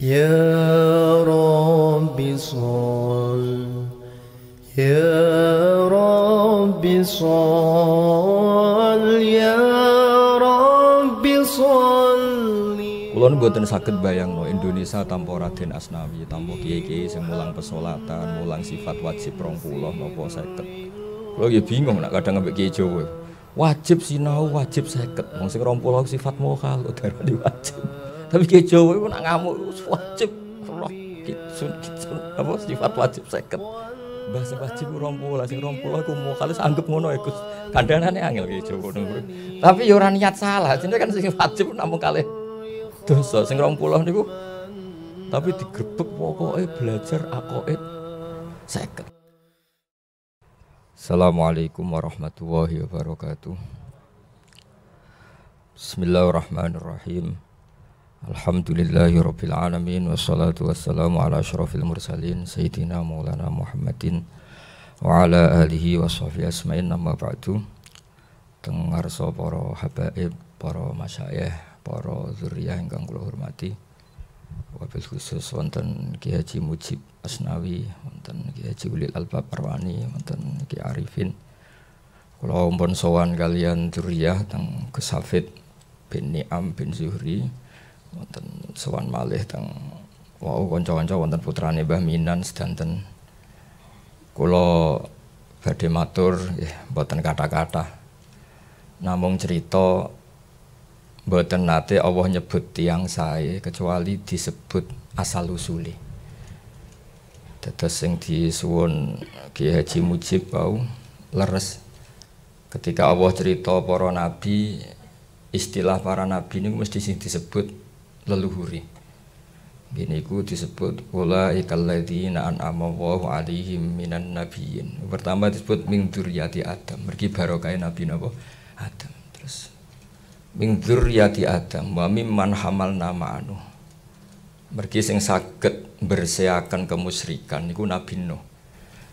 يا رب صل يا رب صل يا رب صل. Kulo mboten saged bayangno Indonesia tanpa Raden Asnawi, tanpa kiai-kiai sing mulang pesolatan, mulang sifat wajib 20 napa 50. Kulo ya bingung nek kadang ambek kiai Jawa. Wajib sinau, wajib 50. Wong sing 20 sifat mokal kok darani wajib. Tapi kiai Jawa iku nak ngamuk wajib roh kitsun apa sifat wajib 50. Bahasa wajib 20, sing 20 iku mokal wis anggap ngono iku. Kandhanane angel kiai Jawa ngono. Tapi ya ora niat salah, jenenge kan sing wajib namung kalih dosa sing 20 niku tapi digrebek pokoke belajar aqaid 50. Assalamualaikum warahmatullahi wabarakatuh. Bismillahirrahmanirrahim. Alhamdulillahirabbil alamin wassalatu wassalamu ala asyrofil mursalin sayyidina maulana Muhammadin wa ala alihi washabihi asma'in amma ba'du. Teng ngarsa para habaib, para masyayikh, para zuriyah ingkang kula hormati, wabil khusus wonten Ki Haji Mujib Asnawi, wonten Ki Haji Ulil Albab Arwani, wonten Ki Arifin. Kula ampun sowan kalian zuriyah teng Gus Hafid bin Ni'am bin Zuhri, wonten sowan malih teng wau kanca-kanca wonten putrane Mbah Minan sedanten. Kula badhe matur nggih mboten kata-kata. Namung cerita mboten nate Allah nyebut tiyang sae kecuali disebut asal usule. Dados sing disuwun Ki Haji Mujib wau leres ketika Allah cerita para nabi, istilah para nabi niku mesti sing disebut leluhuri. Gini ku disebut ulaikal ladzina an'ama Allahu 'alaihim minan nabiyyin. Pertama disebut min dzurriyyati Adam, mergi barokah nabi napa Adam. Terus min dzurriyyati Adam wa mimman hamalna ma'anu. Mergi sing saged bersiakan kemusyrikan niku Nabi Nuh.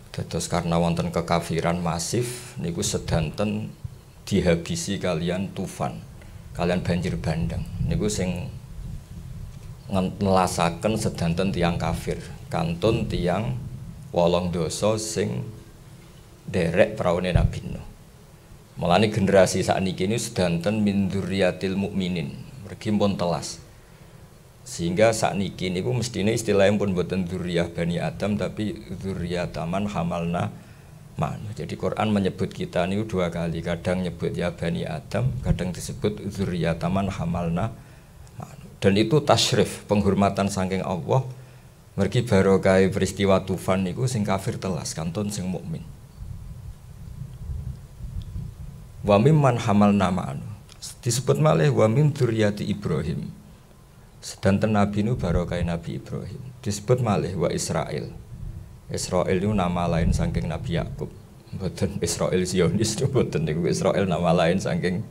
Dados karena wonten kekafiran masif niku sedanten dihabisi kalian tufan, kalian banjir bandang. Niku sing nelasaken sedanten tiyang kafir, kantun tiyang 8 dosa sing derek praune Nabi Nuh. Mulane generasi sakniki ini sedanten min dzurriyyatil mukminin, mergi pun telas. Sehingga sakniki niku mestine istilahnya pun boten dzurriyyah Bani Adam tapi dzurriyyataman hamalna ma'an. Jadi Quran menyebut kita niku 2 kali, kadang nyebut ya Bani Adam, kadang disebut dzurriyyataman hamalna ma'an. Dan itu tasyrif, penghormatan saking Allah. Mergi barokah peristiwa tufan niku sing kafir telas, kantun sing mukmin. Wa mimman hamalna ma'anu disebut malih wa min dzurriyyati Ibrahim. Sedanten nabi nu barokah Nabi Ibrahim. Disebut malih wa Israil. Israil itu nama lain saking Nabi Yakub. Mboten Israil Zionis mboten niku Israil nama lain saking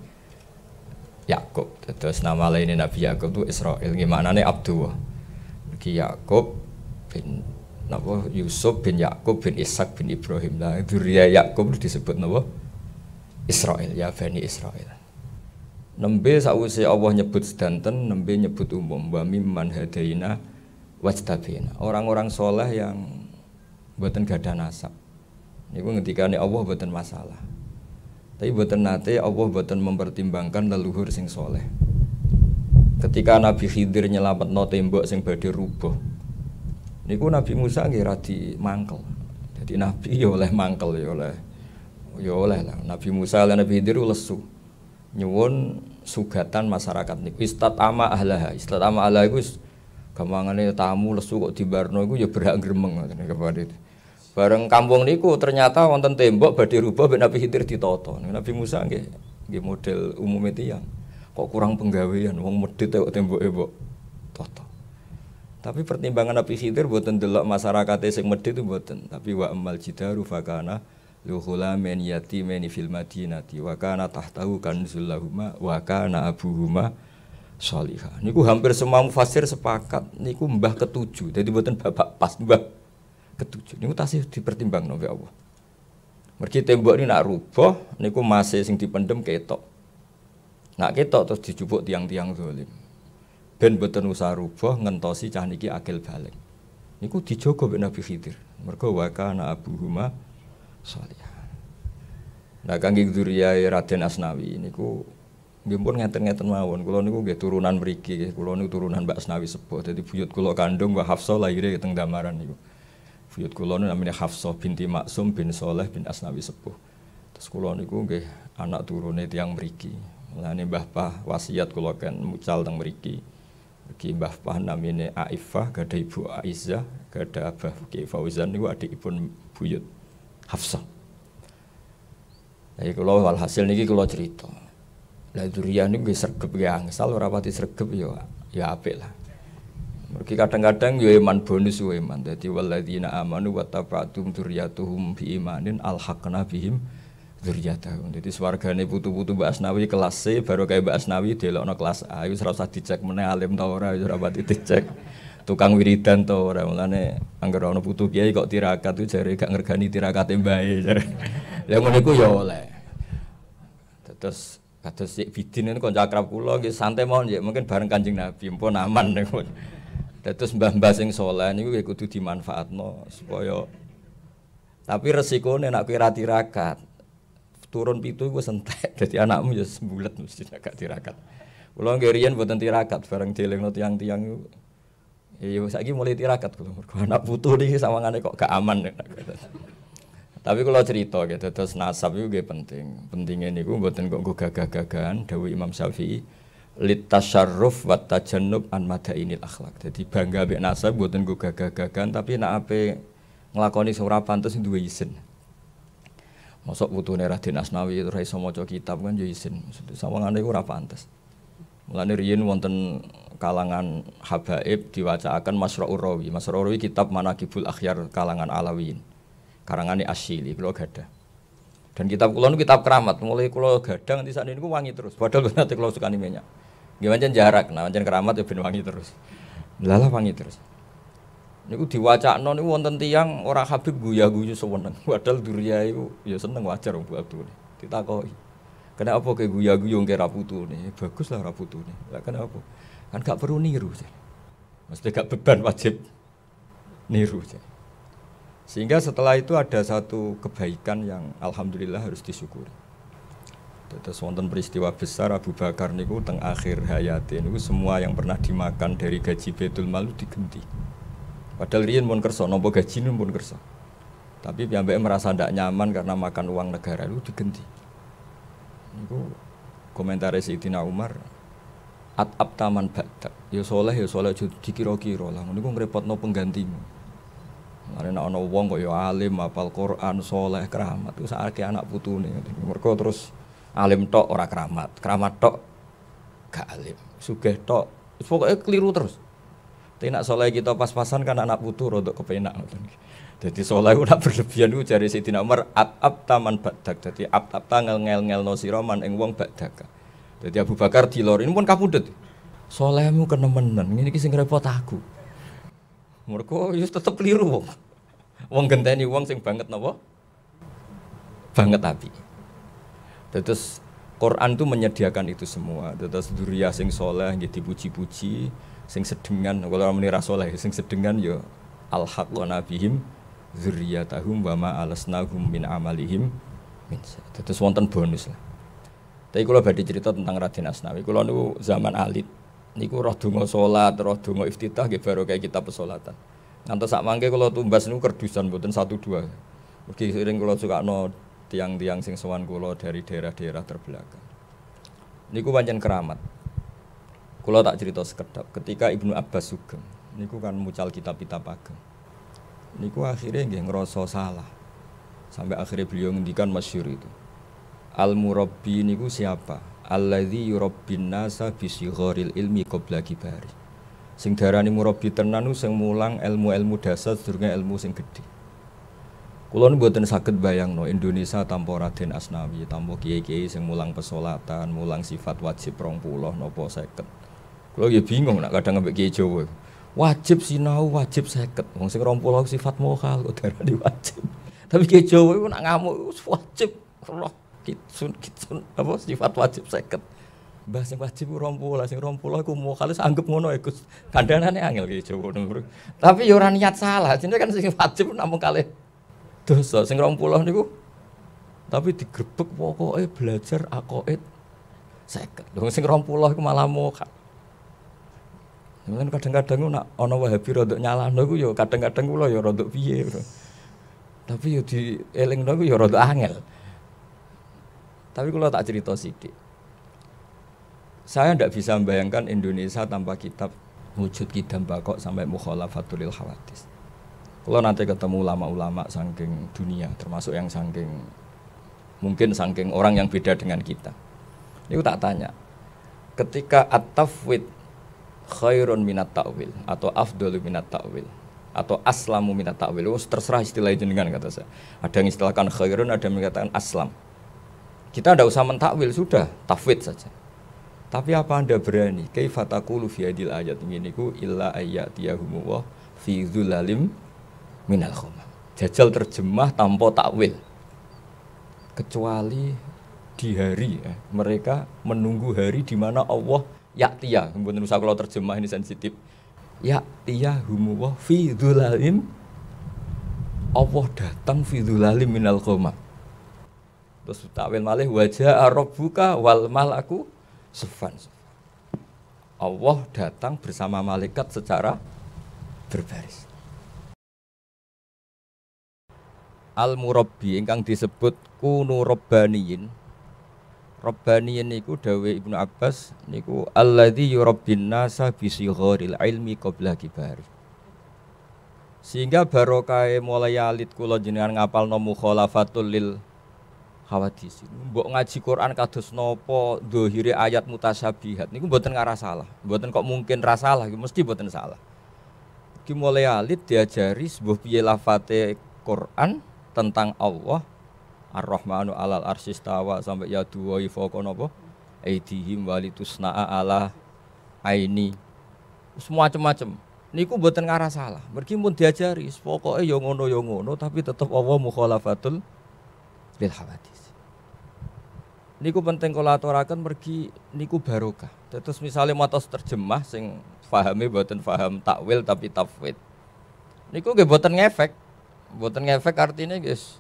Yakub. Terus nama lain Nabi Yakub itu Israil. Gimana nih Abdullah? Ki Yakub bin napa Yusuf bin Yakub bin Ishak bin Ibrahim. Lah dzurriyyah Yakub disebut napa? Israel, ya Bani Israel. Nembe sawise Allah nyebut sedanten, nembe nyebut umum wa mimman hadaina wajtabina. Orang-orang soleh yang mboten gadah nasab. Niku ngendikane Allah mboten masalah. Tapi mboten nate Allah mboten mempertimbangkan leluhur sing soleh. Ketika Nabi Khidir nyelametno tembok sing badhe rubuh. Niku Nabi Musa nggih radi mangkel. Jadi Nabi ya oleh mangkel ya oleh lah. Nabi Musa lan Nabi Khidir lesu nyuwun sugatan masyarakat niku istatama ahlaha. Istatama ahlaha iku gampangane tamu lesu kok dibarno iku ya berhak gremeng ngoten kepada itu. Bareng kampung niku ternyata wonten tembok badhe rubah mek Nabi Khidir ditata. Nabi Musa nggih model umume tiyang. Kok kurang penggawean wong medhit kok temboke mbok tata. Tapi pertimbangan Nabi Khidir mboten delok masyarakate sing medhit itu mboten, tapi wa amal jidaru fakana luhula men yatimeni fil madinati wa kana tahtahu kanzul lahuma wa kana abuhuma sholihah. Niku hampir semua mufassir sepakat niku mbah ketujuh. Jadi mboten bapak pas mbah ketujuh. Niku tasih dipertimbangno mbek Allah. Mergi tembok ini nak rubuh niku masih sing dipendem ketok. Nak ketok terus dijupuk tiang-tiang zalim. ben boten usah rubah ngentosi cah niki akil balik. Niku dijogo mbek Nabi Khidir. Mergo wa kana abuhuma shalih. Nah kangge dzurriyae Raden Asnawi niku nggih pun ngeten-ngeten mawon. Kula niku nggih turunan mriki, kula niku turunan Mbak Asnawi sepuh. Dadi buyut kula kandung Mbak Hafsah lahire teng Damaran niku. Buyut kula niku namine Hafsah binti Maksum bin Saleh bin Asnawi sepuh. Terus kula niku nggih anak turune tiyang mriki. Mulane Mbah Pah wasiat kula kan mucal teng mriki. Mriki Mbah Pah namine Aifah, gadah Ibu Aizzah, gadah Abah Ki Fauzan niku adikipun buyut Hafsah. Jadi kalau walhasil niki kalau cerita, lah dzurriyah niku nggih sregep nggih angsal ora pati sregep ya apik lah. Mergi kadang-kadang yo iman bonus yo iman. Dadi walladzina amanu wa taba'tum dzurriyyatuhum bi imanin alhaqna bihim dzurriyyatahum. Dadi swargane putu-putu Mbak Asnawi kelas C baru kaya Mbak Asnawi delokno kelas A wis ora usah dicek meneh alim ta ora wis ora pati dicek. Tukang wiridan to ora mulane anggere ana putu kiai kok tirakat itu jare gak ngergani tirakate mbae jare. Lah ngono iku ya oleh. Terus kados Syekh Bidin niku kanca akrab kula nggih santai mawon nggih mungkin bareng Kanjeng Nabi mpun aman niku. Terus mbah-mbah sing saleh niku nggih kudu dimanfaatno supaya tapi resikone nek kowe ra tirakat turun pitu iku entek dadi anakmu ya sembulet mesti gak tirakat. Kula nggih riyen mboten tirakat bareng dielingno tiyang-tiyang niku. Ya saiki mulai tirakat kula mergo anak putu niki sawangane kok gak aman. Tapi kalau cerita gitu terus nasab itu nggih penting. Pentingnya niku mboten kok nggo gagah-gagahan dawuh Imam Syafi'i litasyarruf wa tajannub an madainil akhlak. Jadi bangga mbek nasab mboten nggo gagah-gagahan tapi nek ape nglakoni sing ora pantes duwe izin. Mosok putune Raden Asnawi ora iso maca kitab kan ya izin. Sawangane iku ora pantes. Mulane riyen wonten kalangan habaib diwacaaken Masra'ur Rawi. Masra'ur Rawi kitab Manaqibul Akhyar kalangan Alawiyin. Karangane Asyili kula gadah. Dan kitab kula niku kitab keramat. Mulai kula gadah nganti sakniki niku wangi terus. Padahal nate kula sukani minyak. Nggih pancen jarak, nah pancen keramat ya ben wangi terus. Lalah wangi terus. Niku diwacakno niku wonten tiyang ora Habib guya-guyu seweneng. Padahal dzurriyah iku ya seneng wajar wong Abdul. Ditakoki. Kenapa ke guya-guyu ngke ra putune? Bagus lah ra putune. Lah kenapa? Kan gak perlu niru. Mesti gak beban wajib niru. Sehingga setelah itu ada satu kebaikan yang alhamdulillah harus disyukuri. Terus wonten peristiwa besar Abu Bakar niku teng akhir hayate niku semua yang pernah dimakan dari gaji Baitul Mal digenti. Padahal riyen mun kersa nampa gajine pun kersa. Tapi piyambake merasa ndak nyaman karena makan uang negara itu digenti. Niku komentare Sayyidina Umar at-ab taman ba'dak. Ya saleh aja dikira-kira lah. Niku ngrepotno penggantimu. Ana ana wong kok ya alim, hafal Quran, saleh, keramat. Ku sakake anak putune. Mergo terus alim tok ora keramat, keramat tok gak alim. Sugih tok, pokoke keliru terus. Tapi nek saleh kita pas-pasan kan anak putu rodok kepenak ngoten. Dadi saleh ora berlebihan ku jare Sayyidina Umar at-ab taman ba'dak. Dadi at-ab ngel-ngelno sira man ing wong ba'dak. Dadi Abu Bakar dilor ini pun kapundhut. Salehmu kenemenan, ngene iki sing repot aku. Mergo wis tetep keliru wong. Wong genteni wong sing banget napa? Banget api. Terus Quran itu menyediakan itu semua. Terus dzurriyyah sing saleh nggih dipuji-puji, sing sedengan kalau ora muni ra saleh, sing sedengan ya alhaqna bihim dzurriyyatahum wa ma alasnahum min amalihim min. Terus wonten bonus lah. Tapi kula badhe cerita tentang Raden Asnawi. Kula niku zaman alit niku roh donga salat, roh donga iftitah nggih baru kayak kitab pesolatan. Ngantos sak mangke kula tumbas niku kerdusan mboten 1-2. Mergi sering kula sukakno tiang-tiang sing sowan kula dari daerah-daerah terbelakang. Niku pancen keramat. Kula tak cerita sekedap ketika Ibnu Abbas sugeng. Niku kan mucal kitab-kitab ageng. Niku akhirnya nggih ngrasa salah. Sampai akhirnya beliau ngendikan masyhur itu. Al-murabbi niku siapa? Alladzi yurabbin nasa bi sigharil ilmi qabla kibari. Sing darani murabbi tenan sing mulang ilmu-ilmu dasar sedurunge ilmu sing gedhe. Kula mboten saged bayangno Indonesia tanpa Raden Asnawi, tanpa kiai-kiai sing mulang pesolatan, mulang sifat wajib 20 napa 50. Kula ya bingung nek kadang ambek kiai Jawa. Wajib sinau, wajib 50. Wong sing 20 sifat mohal kok darani wajib. Tapi kiai Jawa iku nek ngamuk wajib Allah kitsun apa sifat wajib 50. Mbah sing wajib 20, sing 20 iku mukhalif anggap ngono ya Gus. Kandhanane angel ki Jawa ngono. Tapi ya ora niat salah, jenenge kan sing wajib namung kalih dosa. Sing 20 niku tapi digrebek pokoke belajar aqaid 50. Lho sing 20 iku malah mukhal. Mungkin kadang-kadang nak ana Wahabi rodok nyalahno iku ya kadang-kadang kula ya rodok piye. Tapi ya dielingno iku ya rodok angel. Tapi kula tak cerita sithik. Saya tidak bisa membayangkan Indonesia tanpa kitab Wujud Kidam Bakok sampai Mukhalafatul Lil Hawadits. Kalau nanti ketemu ulama-ulama saking dunia, termasuk yang mungkin saking orang yang beda dengan kita. Ini tak tanya, ketika at-tafwid khairun minat ta'wil atau afdalu minat ta'wil atau aslamu minat ta'wil, terserah istilah itu dengan kata saya. Ada yang istilahkan khairun, ada yang mengatakan aslam. Kita tidak usah mentakwil, sudah tafwid saja. Tapi apa Anda berani? Kaifa taqulu fi hadil ayat ini ku illa ayyatiyahumullah fi dzulalim minal ghamam. Jajal terjemah tanpa takwil. Kecuali di hari mereka menunggu hari di mana Allah ya'tiya. Mboten usah kalau terjemah ini sensitif. Ya'tiyahumullah fi dzulalim. Allah datang fi dzulalim minal ghamam. Terus takwil malih wajah rabbuka wal malaku Sufan. Allah datang bersama malaikat secara berbaris. Al-Murabbi ingkang disebut kunu rabbaniyin. Rabbaniyin niku dawuh Ibnu Abbas niku alladzi yurabbin nasa bi sigharil ilmi qabla kibari. Sehingga barokah mulai alit kula jenengan ngapalno mukhalafatul lil Hawadits. Mbok ngaji Quran kados napa dhahire ayat mutasyabihat niku mboten ngarah salah. Mboten kok mungkin ra salah, mesti mboten salah. Iki mulai alit diajari sebuah piye lafate Quran tentang Allah Ar-Rahmanu 'alal arsy istawa sampai ya duwa fawqa napa aidihim walitusna'a ala aini. Semua macam-macam. Niku mboten ngarah salah. Mergi mun diajari pokoke ya ngono tapi tetep Allah mukhalafatul lil hawadits. Niku penting kula aturaken mergi niku barokah. Terus misalnya matos terjemah sing pahame mboten paham takwil tapi tafwid. Niku nggih mboten ngefek. Mboten ngefek artine guys.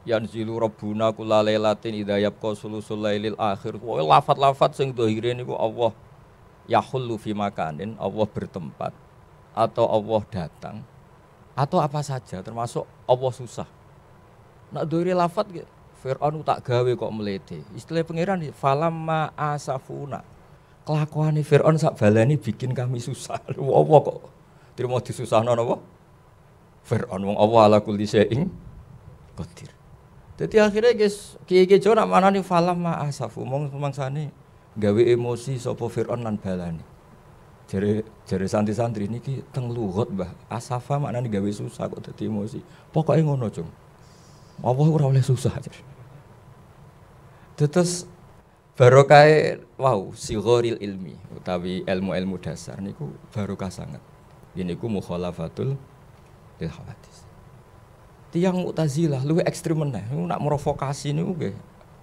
Yanzilu rabbuna kullalailatin idza yabqa sulusul lailil akhir. Pokoke lafat-lafat sing dhahire niku Allah yahullu fi makanin, Allah bertempat atau Allah datang atau apa saja termasuk Allah susah. Nak dhahire lafat Fir'aun tak gawe kok melete. Istilah pangeran falamma asafuna. Kelakuane Fir'aun sak balani bikin kami susah. Allah kok trimo disusahno napa? Fir'aun wong Allah ala kulli syai'in qadir. Dadi akhirnya guys, kiye-kiye jo nak manani falamma asafu mangsane gawe emosi sapa Fir'aun lan balani. Jare santri-santri niki teng lughat, Mbah. Asafa maknane gawe susah kok dadi emosi. Pokoke ngono, Cung. Allah ora oleh susah. Terus barokah sigharil ilmi utawi ilmu-ilmu dasar niku barokah sangat. Niku mukhalafatul lil hawadits. Tiyang Mu'tazilah luwih ekstrem meneh. Niku nak provokasi niku nggih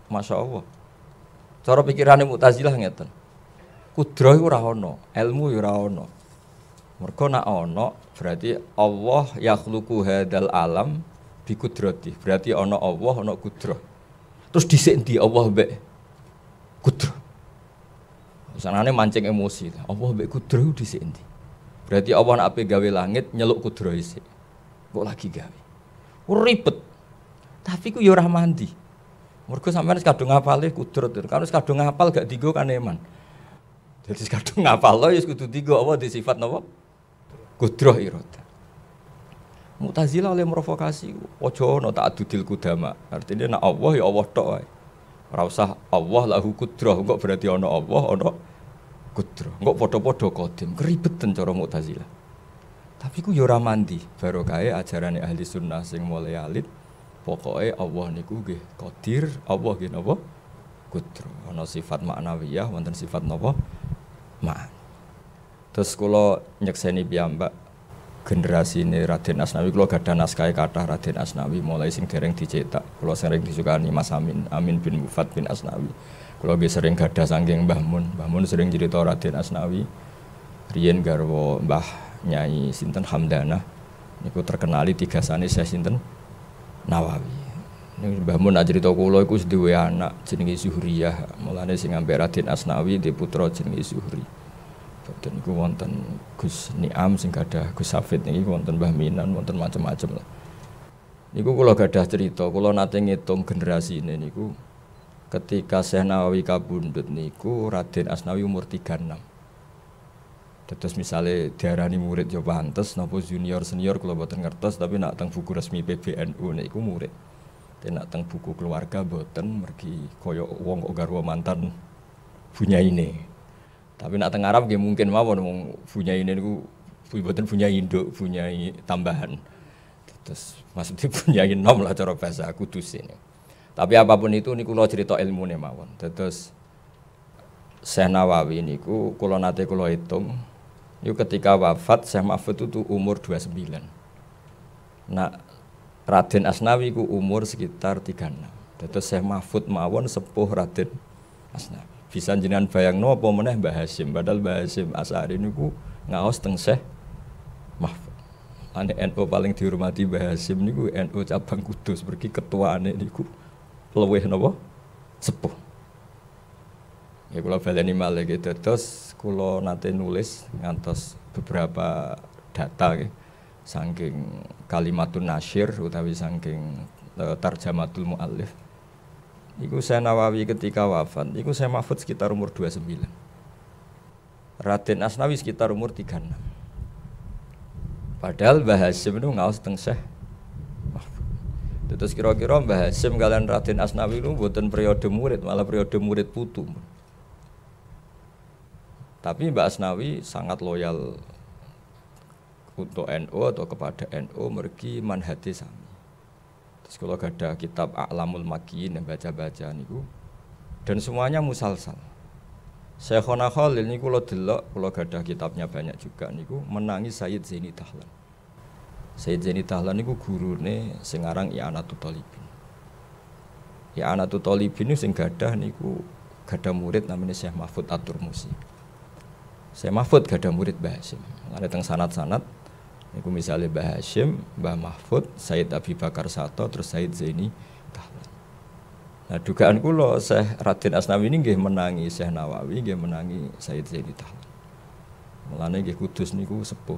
masyaallah. Cara pikirane Mu'tazilah ngeten. Kudrah iku ora ana, ilmu ora ana. Mergo nak ana berarti Allah yakhluqu hadzal alam bi qudrati. Berarti ana Allah, ana kudrah. Terus dhisik ndi Allah mbek kudrah. Sanane mancing emosi. Allah mbek kudrah dhisik ndi. Berarti Allah nek ape gawe langit nyeluk kudrah isik. Kok lagi gawe. Ribet. Tapi ku ya ora mandi. Mergo sampean wis kadung ngapale kudrah. Kan wis kadung ngapal gak dienggo kan eman. Jadi kadung ngapal lho ya kudu dienggo Allah di sifat napa? Kudrah iradah. Mu'tazilah oleh provokasi, ojo ana ta'addudil qudama. Artinya nek Allah ya Allah tok wae. Ora usah Allah lahu kudrah, kok berarti ana Allah, ana kudrah. Kok padha-padha qadim, keribetan cara Mu'tazilah. Tapi ku ya ora mandi, barokahe ajarane ahli sunnah sing mulai alit. Pokoke Allah niku nggih qadir, Allah nggih napa? Kudrah. Ana sifat maknawiyah, wonten sifat napa? Ma'an. Terus kula nyekseni piyambak generasi ini Raden Asnawi, kalau gadah naskah kathah Raden Asnawi mulai sing dereng dicetak, kalau sering disukani Mas Amin bin Mufat bin Asnawi. Kalau sering gadah saking Mbah Mun sering cerita Raden Asnawi. Riyen garwa Mbah Nyai sinten Hamdanah niku terkenali tigasane Syekh sinten Nawawi. Ning Mbah Mun cerita kula iku wis duwe anak jenenge Zuhriyah, mulane sing ambek Raden Asnawi di putra jenenge Zuhri. Boten niku wonten Gus Niam sing gadah Gus Safid niki wonten Mbah Minan wonten macam-macam lah. Niku kula gadah cerita, kula nate ngitung generasi ini niku ketika Syekh Nawawi kabundut niku Raden Asnawi umur 36. Terus misalnya diarani murid yo pantes napa junior senior kula boten ngertos tapi nak teng buku resmi PBNU niku murid. Tapi nak teng buku keluarga boten mergi kaya wong kok garwa mantan bunyaine. Tapi nak teng Arab nggih mungkin mawon wong bunyaine niku boten bunyai induk, bunyai tambahan. Terus maksudnya bunyai nom lah cara bahasa Kudus ini. Tapi apapun itu niku kula cerita ilmune mawon. Terus Syekh Nawawi niku kula nate kula hitung niku ketika wafat Syekh Mahfud itu umur 29. Nah Raden Asnawi ku umur sekitar 36. Terus Syekh Mahfud mawon sepuh Raden Asnawi. Bisa jenengan bayangno apa meneh Mbah Hasyim, padahal Mbah Hasyim Asy'ari niku ngaos teng Syekh Mahfud. Ane NU paling dihormati Mbah Hasyim niku NU cabang Kudus, pergi ketuaane niku luwih napa? Sepuh. Ya kula baleni malih gitu. Terus kula nate nulis ngantos beberapa data nggih. Saking Kalimatun Nasyir utawi saking Tarjamatul Muallif. Iku Syekh Nawawi ketika wafat, iku Syekh Mahfud sekitar umur 29. Raden Asnawi sekitar umur 36. Padahal Mbah Hasyim itu ngaos teng Syekh Mahfud. Terus kira-kira Mbah Hasyim kalian Raden Asnawi itu mboten periode murid, malah periode murid putu. Tapi Mbah Asnawi sangat loyal untuk NU atau kepada NU mergi manhate sami. Terus kalau ada kitab A'lamul Makiyin yang baca-baca niku dan semuanya musalsal. Syekhona Khalil niku kula delok, kula gadah kitabnya banyak juga niku menangi Sayyid Zaini Dahlan. Sayyid Zaini Dahlan niku gurune sing aran I'anatul Thalibin. I'anatul Thalibin sing gadah niku gadah murid namanya Syekh Mahfud At-Turmusi. Syekh Mahfud gadah murid Mbah Hasyim. Ada teng sanad-sanad niku misalnya Mbah Hasyim, Mbah Mahfud, Sayyid Abi Bakar Sato, terus Sayyid Zaini Dahlan. Nah dugaan kula Syekh Raden Asnawi ini nggih menangi Syekh Nawawi, nggih menangi Sayyid Zaini Dahlan. Mulane nggih Kudus niku sepuh.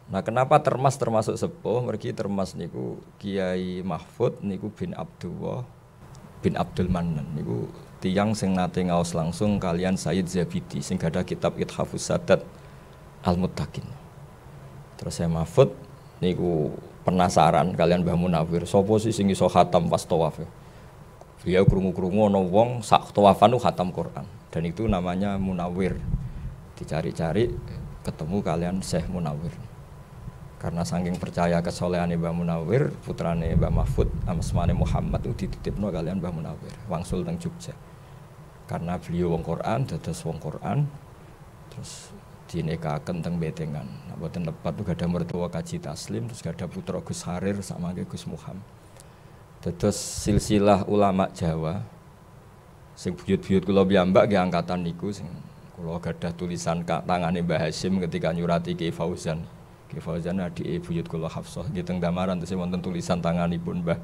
Nah kenapa Termas termasuk sepuh? Mergi Termas niku Kiai Mahfud niku bin Abdullah bin Abdul Manan niku tiyang sing nate ngaos langsung kalian Sayyid Zabidi sing gadah kitab Ithafus Sadat Al-Muttaqin. Terus saya Mahfud niku penasaran kalian Mbah Munawir sapa sih sing iso khatam pas tawaf. Beliau krungu-krungu ana wong sak tawafan ku khatam Quran dan itu namanya Munawir. Dicari-cari ketemu kalian Syekh Munawir. Karena saking percaya kesolehane Mbah Munawir, putrane Mbah Mahfud asmane Muhammad itu dititipno kalian Mbah Munawir wangsul teng Jogja. Karena beliau wong Quran, dados wong Quran terus dinekaken teng Betengan. Nah, boten lepat tuh gada mertua Kaji Taslim, terus gada putra Gus Harir sama Gus Muhammad. Terus silsilah ulama Jawa, sing buyut-buyut kula piyambak nggih angkatan niku sing kula gadah tulisan tangane Mbah Hasyim ketika nyurati Ki Fauzan. Ki Fauzan adike buyut kula Hafsah nggih teng Damaran terus wonten tulisan tanganipun Mbah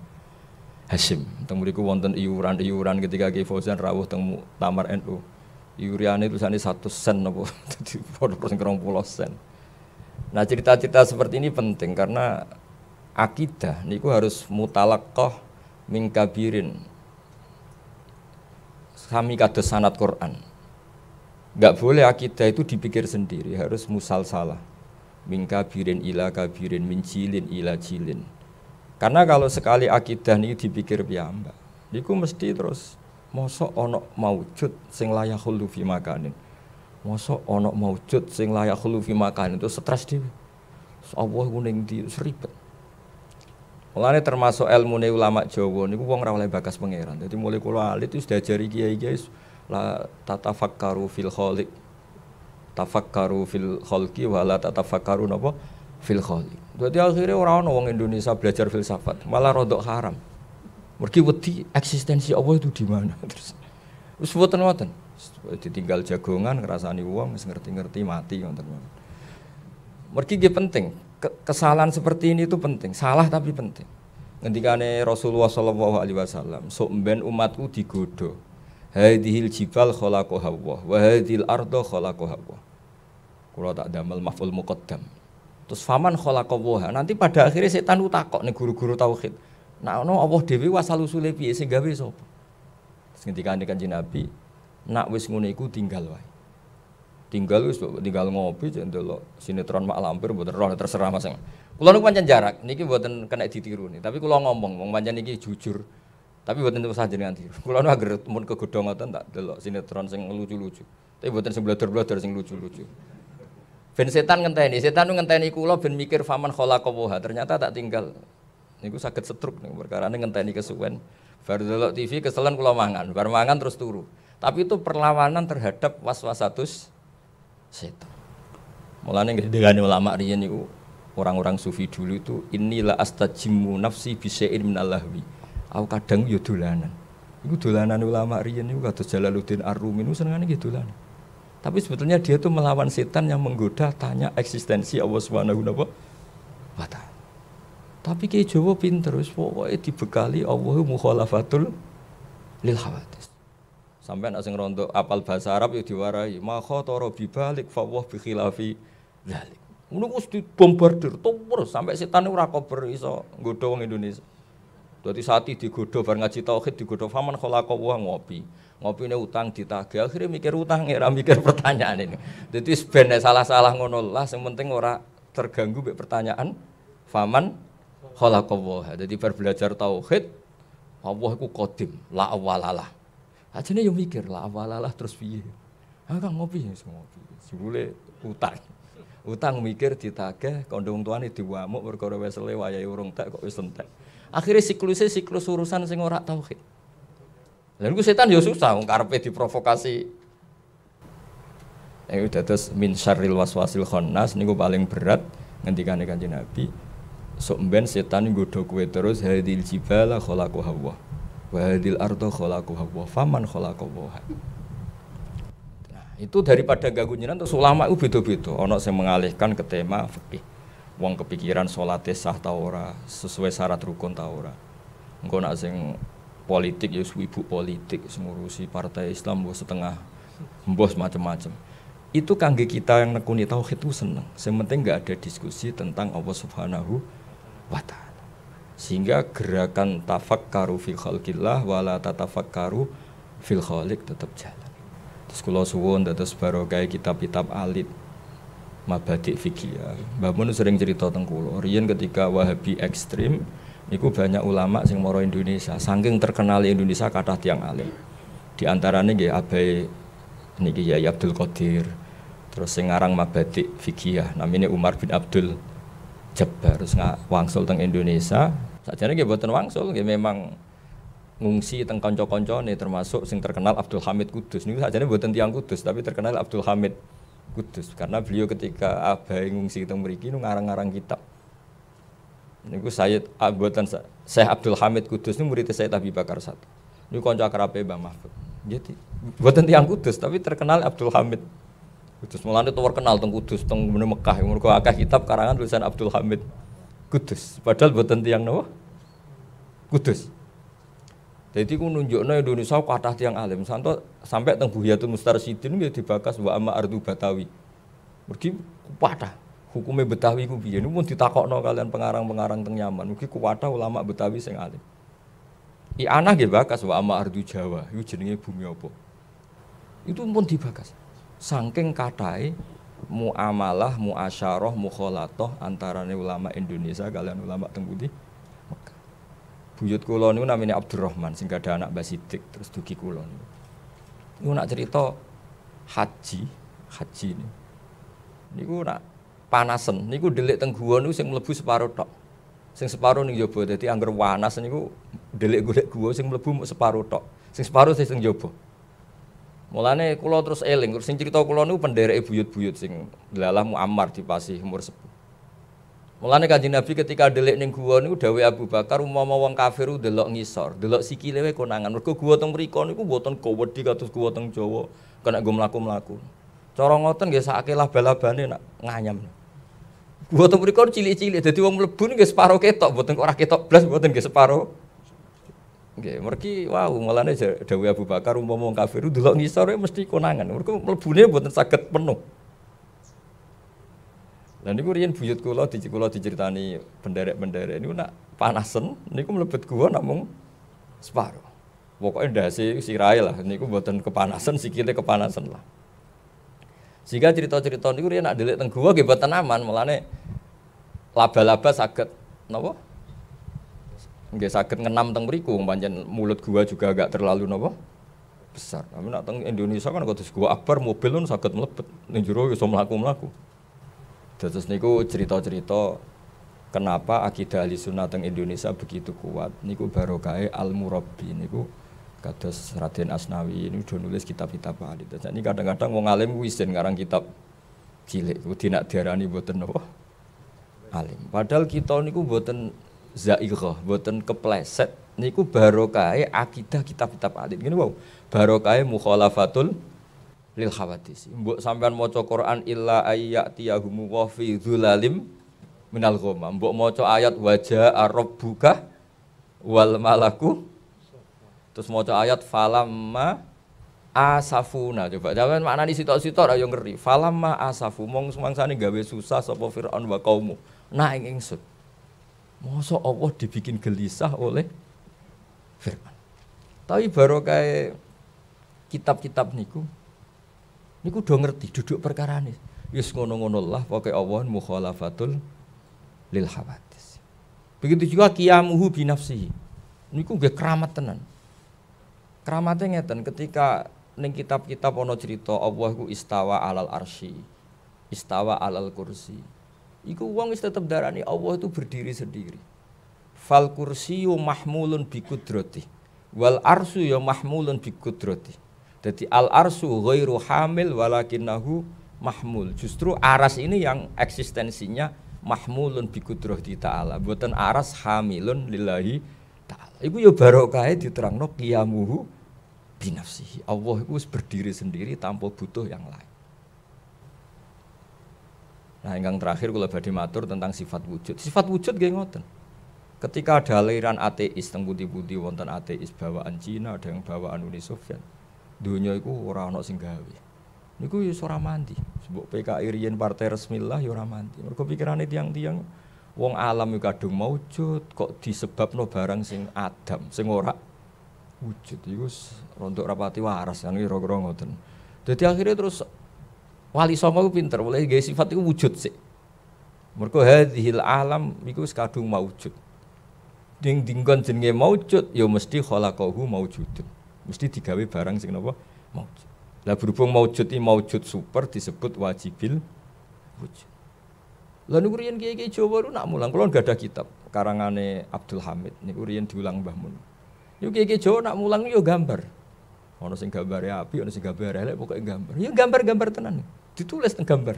Hasyim. Teng mriku wonten iuran-iuran ketika Ki Fauzan rawuh teng Muktamar NU. Iuriane tulisane 100 sen napa dadi 20 sen. Nah, cerita-cerita seperti ini penting karena akidah niku harus mutalaqqah min kabirin. Sami kados sanad Quran. Enggak boleh akidah itu dipikir sendiri, harus musalsalah. Min kabirin ila kabirin, min jilin ila jilin. Karena kalau sekali akidah niku dipikir piyambak, niku mesti terus mosok ana maujud sing layak khulu fi makanin. Mosok ana maujud sing layak khulu fi makanin itu stres dhewe. Allah ku ning ndi seribet. Mulane termasuk ilmune ulama Jawa niku wong ora oleh bakas pangeran. Dadi mulai kula alit wis diajari kiai-kiai la tatafakkaru fil khaliq. tafakkaru fil khalqi wa la tatafakkaru napa fil khaliq. Dadi akhirnya ora ono wong Indonesia belajar filsafat, malah rodok haram. Mergi wedi eksistensi Allah itu di mana. Terus wis mboten-mboten. Ditinggal jagongan ngrasani wong wis ngerti-ngerti mati ngoten. Mergi nggih penting. Kesalahan seperti ini itu penting. Salah tapi penting. Ngendikane Rasulullah sallallahu alaihi wasallam, sok mben umatku digodho. Hadhil jibal khalaqaha Allah wa hadhil arda khalaqaha Allah. Kula tak damel maf'ul muqaddam. Terus faman khalaqaha. Nanti pada akhirnya setan ku takok ning guru-guru tauhid. Nak ono Allah dhewe wasal usule piye sing gawe sapa? Terus ngendikane Kanjeng Nabi, nak wis ngono iku tinggal wae. Tinggal wis tinggal ngopi cek ndelok sinetron mak lampir mboten roh terserah Mas. Kula niku pancen jarak niki mboten kena ditiru nih, tapi kula ngomong wong pancen niki jujur. Tapi buatan itu saja dengan tiru. Kalau nu agar mun kegodhong ngoten tak delok sinetron sing lucu-lucu. Tapi buatan sing blodor-blodor sing lucu-lucu. Ben setan ngenteni kula ben mikir faman khalaqaha. Ternyata tak tinggal. Niku saged setruk niku perkarane ngenteni kesuwen. Bar delok TV keselen kula mangan, bar mangan terus turu. Tapi itu perlawanan terhadap waswasatus setan. Mulane ngendikane ulama riyen niku orang-orang sufi dulu itu inilah astajimu nafsi bisya'in minal lahwi. Aku kadang yo dolanan. Iku dolanan ulama riyen niku kados Jalaluddin Ar-Rumi niku senengane nggih dolanan. Tapi sebetulnya dia tuh melawan setan yang menggoda tanya eksistensi Allah Subhanahu wa taala. Tapi Ki Jawa pinter wis pokoke dibekali Allahu mukhalafatul lil hawadits. Sampai nek sing rondo apal bahasa Arab yo diwarai ma khatara bi balik fa wa bi khilafi dzalik. Ngono wis dibombardir terus sampai setan ora kober iso nggodha wong Indonesia. Dadi sati digodho bar ngaji tauhid digodho faman khalaqahu ngopi. Ngopine utang ditagih akhire mikir utang ora mikir pertanyaan ini. Dadi ben salah-salah ngono lah sing penting ora terganggu mek pertanyaan faman khalaqahu. Dadi bar belajar tauhid Allah iku qadim la awalalah. Ajene yo mikir la awalalah terus piye. Ah Kang ngopi wis ngopi. Jebule utang. Utang mikir ditagih kandha wong tuane diwamuk perkara wesele wayahe urung tek kok wis entek. Akhirnya siklus urusan sing ora tauhid. Lha niku setan ya susah wong karepe diprovokasi. Iku dados min syarril waswasil khannas niku paling berat ngendikane Kanjeng Nabi. Sok mben setan nggodha kowe terus hadil jibala khalaqaha Allah. Wa hadil arda khalaqaha Allah. Faman khalaqaha. Nah, itu daripada ganggu jenengan terus ulama itu beda-beda. Ana sing mengalihkan ke tema fikih. Wong kepikiran salate sah ta ora, sesuai syarat rukun ta ora. Engko nek sing politik ya ibu politik sing ngurusi partai Islam mbok setengah mbos macam-macam. Itu kangge kita yang nekuni tauhid itu seneng. Sing penting enggak ada diskusi tentang Allah Subhanahu wa taala. Sehingga gerakan tafakkaru fi khalqillah wala tatafakkaru fil khaliq tetap jalan. Terus kula suwun dados barokah kitab-kitab alit Mabadik fikih. Mbah Mun sering cerita teng kula, riyen ketika Wahabi ekstrim niku banyak ulama sing mara Indonesia, saking terkenal Indonesia kathah tiyang alim. Di antarane nggih Abai niki Yai Abdul Qadir. Terus sing aran Mabadik fikih namine Umar bin Abdul Jabbar terus wangsul teng Indonesia. Sakjane nggih boten wangsul, nggih memang ngungsi teng kanca-kancane termasuk sing terkenal Abdul Hamid Kudus. Niku sakjane boten tiyang Kudus tapi terkenal Abdul Hamid Kudus karena beliau ketika Abai ngungsi teng mriki nu ngarang-ngarang kitab. Niku Sayyid Abuatan Syekh Abdul Hamid Kudus niku murid Sayyid Abi Bakar I. Niku kanca akrabe Mbah Mahfud. Jadi boten tiyang Kudus tapi terkenal Abdul Hamid Kudus. Mulane terkenal teng Kudus teng Mekah mergo akeh kitab karangan tulisan Abdul Hamid Kudus. Padahal boten tiyang napa? Kudus. Jadi ku nunjukno Indonesia kathah tiyang alim. Sampai teng Buhyatul Mustarsyidin nggih dibakas wa amma ardu Batawi. Mergi kuwatah. Hukume Betawi ku piye? Niku pun ditakokno kalian pengarang-pengarang teng Yaman. Mugi kuwatah ulama Betawi sing alim. Ana nggih bakas wa amma ardu Jawa. Iku jenenge bumi apa? Itu pun dibakas. Saking kathahe muamalah, muasyarah, mukhalatah antarane ulama Indonesia kalian ulama teng pundi? Buyut kula niku namine Abdurrahman sing gadah anak Mbah Sidik terus dugi kula niku. Niku nak cerita haji niku nak panasen niku ndelik teng guwa niku sing mlebu separo tok. Sing separo ning jaba dadi angger panas niku ndelik golek guwa sing mlebu mung separo tok. Sing separo sing jaba. Mulane kula terus eling, sing crita kula niku pendereke buyut-buyut sing Lalah Muammar dipasih umur sepuh. Mulane Kanjeng Nabi ketika ndelik ning guwa niku dawuh Abu Bakar umpama wong kafir ndelok ngisor, ndelok sikile wae konangan. Mergo guwa teng mriku niku mboten gowedhi kados guwa teng Jawa, kena nggo mlaku-mlaku. Cara ngoten nggih sakake laba-labane nak nganyam. Guwa teng mriku cilik-cilik, dadi wong mlebu nggih separo ketok, mboten ora ketok blas, mboten nggih separo. Nggih, mergi wau mulane dawuh Abu Bakar umpama wong kafir ndelok ngisor mesti konangan. Mergo mlebune mboten saged penuh. Lah niku riyen buyut kula diceritani penderek-penderek niku nak panasen niku mlebet gua namung separo. Pokoke ndase sirahe lah niku mboten kepanasan, sikile kepanasan lah. Sehingga cerita-cerita niku riyen nak ndelik teng gua nggih mboten aman, mulane laba-laba saged napa? Nggih saged ngenam teng mriku, pancen mulut gua juga agak terlalu napa? Besar. Tapi nak teng Indonesia kan kados gua akbar mobil pun saged mlebet ning jero iso mlaku-mlaku. Terus niku cerita-cerita kenapa akidah Ahlussunnah teng Indonesia begitu kuat. Niku barokahe Al-Murabbi niku kados Raden Asnawi niku do nulis kitab-kitab hadis. Jadi kadang-kadang wong alim kuwi isin ngarang kitab cilik kudu nak diarani mboten napa alim. Padahal kita niku mboten zaighah, mboten kepleset. Niku barokahe akidah kitab-kitab hadis. Ngene wae. Barokahe mukhalafatul lil khawadis. Mbok sampean maca Quran illa ayyatiyahum wa fi dzulalim minal ghamam. Mbok maca ayat wajaa rabbuka wal malaku. Terus maca ayat falamma asafuna. Coba sampean maknani sitok-sitok ra yo ngeri. Falamma asafu mong semangsane gawe susah sapa Firaun wa kaummu. Nah ing ingsun. Mosok Allah dibikin gelisah oleh Firman. Tapi barokah kitab-kitab niku do ngerti duduk perkarane. Wis ngono-ngono lah pokoke Allah mukhalafatul lil hawadis. Begitu juga qiyamuhu bi nafsihi. Niku nggih keramat tenan. Keramate ngeten ketika ning kitab-kitab ana cerita Allah iku istawa alal arsy, istawa alal kursi. Iku wong wis tetep darani Allah itu berdiri sendiri. Fal kursiyyu mahmulun bi qudrati wal arsyu ya mahmulun bi qudrati. Jadi al-arsyu ghairu hamil walakinnahu mahmul. Justru aras ini yang eksistensinya mahmulun bi qudrati ta'ala. Mboten aras hamilun lillahi ta'ala. Iku ya barokahe diterangno qiyamuhu bi nafsihi. Allah iku wis berdiri sendiri tanpa butuh yang lain. Nah, ingkang terakhir kula badhe matur tentang sifat wujud. Sifat wujud nggih ngoten. Ketika ada aliran ateis teng pundi-pundi wonten ateis bawaan Cina, ada yang bawaan Uni Soviet. Dunia iku ora ana sing gawe. Niku ya ora mandi. Sebab PKI riyen partai resmi lah ya ora mandi. Mergo pikirane tiang-tiang wong alam iku kadung maujud kok disebabno barang sing adam, sing ora wujud. Iku rontok rapati waras kan kira-kira ngoten. Dadi akhirnya terus Wali Songo ku pinter, oleh gawe sifat iku wujud sik. Mergo hadhil alam iku wis kadung maujud. Ding dinggon jenenge maujud ya mesti khalaqahu maujudun. Mesti digawe barang sing napa maujud. Lah berhubung maujud iki maujud super disebut wajibil wujud. Lah niku riyen kiai-kiai Jawa nak mulang kula enggak ada kitab karangane Abdul Hamid niku riyen diulang Mbah Mun. Niku kiai-kiai Jawa nak mulang yo gambar. Ana sing gambare apik, ana sing gambare elek pokoke gambar. Ya gambar-gambar tenan. Ditulis teng gambar.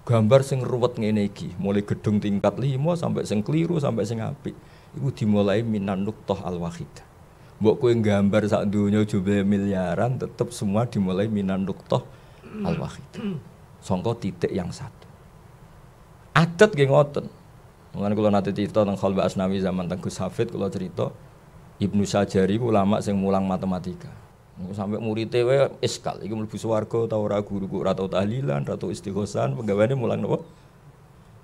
Gambar sing ruwet ngene iki, mulai gedung tingkat 5 sampai sing kliru sampai sing apik. Iku dimulai minan nuqtah al-wahidah. Mbok kowe gambar sak donya jumlah miliaran tetep semua dimulai minan nuqtah al-wahidah. Sangka titik yang satu. Adat nggih ngoten. Mulane kula nate cerita teng Khalwa Asnawi zaman teng Gus Hafid kula cerita Ibnu Sajari ulama sing mulang matematika. Niku sampe murite wae iskal iki mlebu swarga ta ora guru kok ora tau tahlilan, ora tau istighosan, penggaweane mulang napa?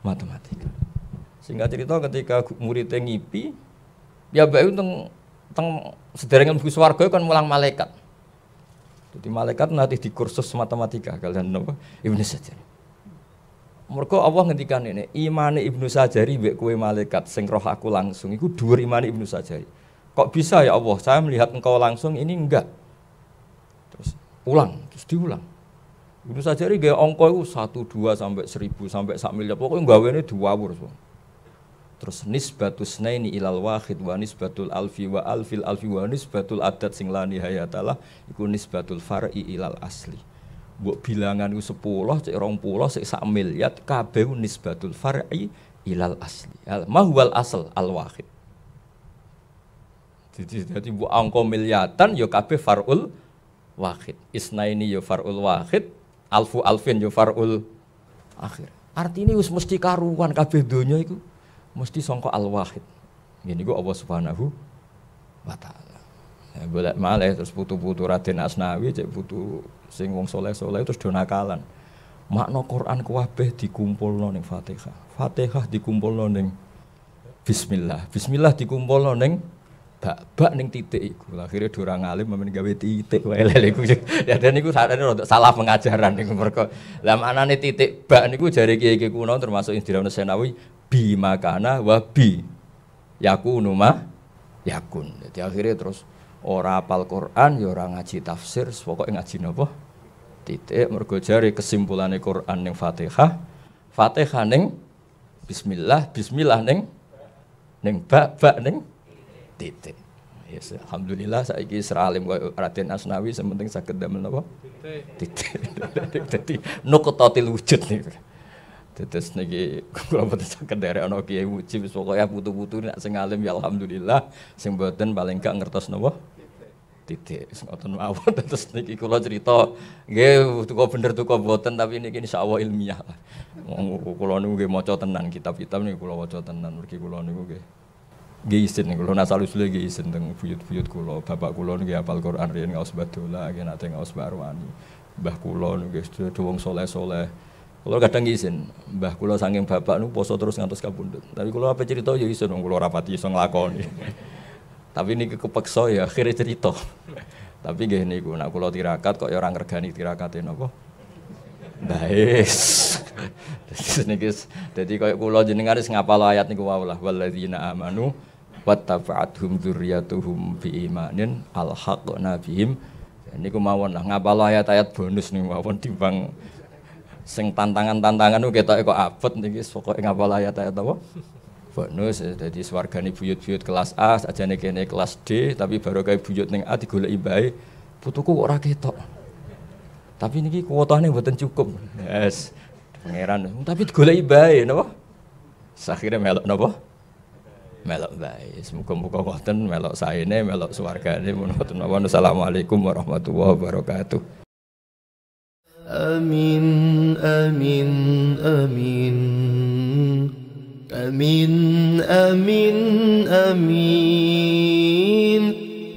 Matematika. Singkat cerita ketika muridnya ngipi, ya bae teng sederenge mlebu swarga kan mulang malaikat. Jadi malaikat nanti di kursus matematika kalian napa? Ibnu Sajari. Mergo Allah ngendikan ini, imane Ibnu Sajari mbek kowe malaikat sing roh aku langsung iku dhuwur imane Ibnu Sajari. Kok bisa ya Allah, saya melihat engkau langsung ini enggak. Terus ulang, terus diulang. Ibnu Sajari gawe angka iku 1 2 sampai 1000 sampai 1 miliar. Pokoke gawene diwawur. Terus nisbatus naini ilal wahid wa nisbatul alfi wa alfil alfi wa nisbatul adat sing la nihayatalah iku nisbatul far'i ilal asli. Mbok bilangan iku 10, cek 20, cek 1 miliar kabeh nisbatul far'i ilal asli. Mahwal asal al wahid. Jadi mbok angka miliatan ya kabeh far'ul wahid. Isnaini ya far'ul wahid, alfu alfin ya far'ul akhir. Artine wis mesti karuan kabeh donya iku mesti sangka al-wahid. Ngene iku Allah Subhanahu wa taala. Ya boleh malih terus putu-putu Raden Asnawi cek putu sing wong saleh-saleh terus do nakalan. Makna Quran kabeh dikumpulno ning Fatihah. Fatihah dikumpulno ning bismillah. Bismillah dikumpulno ning bak ning titik iku. Akhire do ora ngalim men gawe titik wae lele iku. Ya dan niku sakjane rada salah pengajaran niku mergo. Lah maknane titik bak niku jare kiye-kiye kuno termasuk Indra Senawi bi makana wa bi yakunu ma yakun. Jadi akhirnya terus ora hafal Quran ya ora ngaji tafsir, pokoke ngaji napa? Titik mergo jare kesimpulane Quran ning Fatihah, Fatihah ning bismillah, bismillah ning bak ning titik. Yes, alhamdulillah saiki seralim koyo Raden Asnawi sementing saged damel napa? Titik. Dadi nuqtatil wujud niku. Tetes niki kula boten saged derek ana kiai muji wis pokoke putu-putu nek sing alim ya alhamdulillah sing boten paling gak ngertos napa titik wis ngoten mawon. Tetes niki kula cerita nggih tuku bener tuku boten tapi niki insyaallah ilmiah lah. Kula niku nggih maca tenan kitab-kitab niku kula waca tenan mergi kula niku nggih isin kula nasal usul nggih isin teng buyut-buyut kula bapak kula nggih hafal Quran riyen ngaos badola nggih nate ngaos Barwani mbah kula niku nggih wong saleh-saleh. Kalau kadang izin, mbah kula saking bapak nu poso terus ngantos kapundhut. Tapi kula apa cerita ya iso kula rapati iso nglakoni. Tapi niki kepeksa ya akhire cerita. Tapi nggih niku nek kula tirakat kok ya ora ngregani tirakate napa? Bais. Dadi koyo kula jenengan wis ngapal ayat niku wae lah walladzina amanu wattaba'athum dzurriyyatuhum biimanin alhaqna bihim. Niku mawon lah ngapal ayat-ayat bonus niku mawon timbang sing tantangan-tantangan ku ketoke kok abot niki pokoke ngapal ayat-ayat apa? Bonus dadi swargane buyut-buyut kelas A sajane kene kelas D tapi baru kae buyut ning A digoleki bae putuku kok ora ketok. Tapi niki kuotane mboten cukup. Yes. Pangeran tapi digoleki bae napa? Akhire melok napa? Melok bae. Muga-muga wonten melok saene melok swargane menawa Assalamualaikum warahmatullahi wabarakatuh. Amin, amin, amin, amin, amin, amin,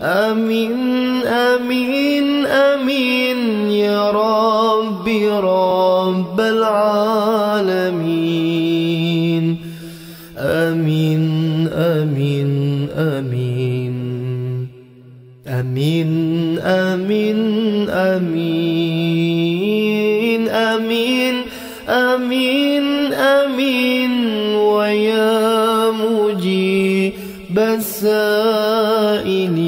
amin, amin, amin, ya Rabbi Rabbal Alamin. Amin, amin, amin, amin, amin, amin. Amin, amin, amin, wa ya mujib as-sa'ilin.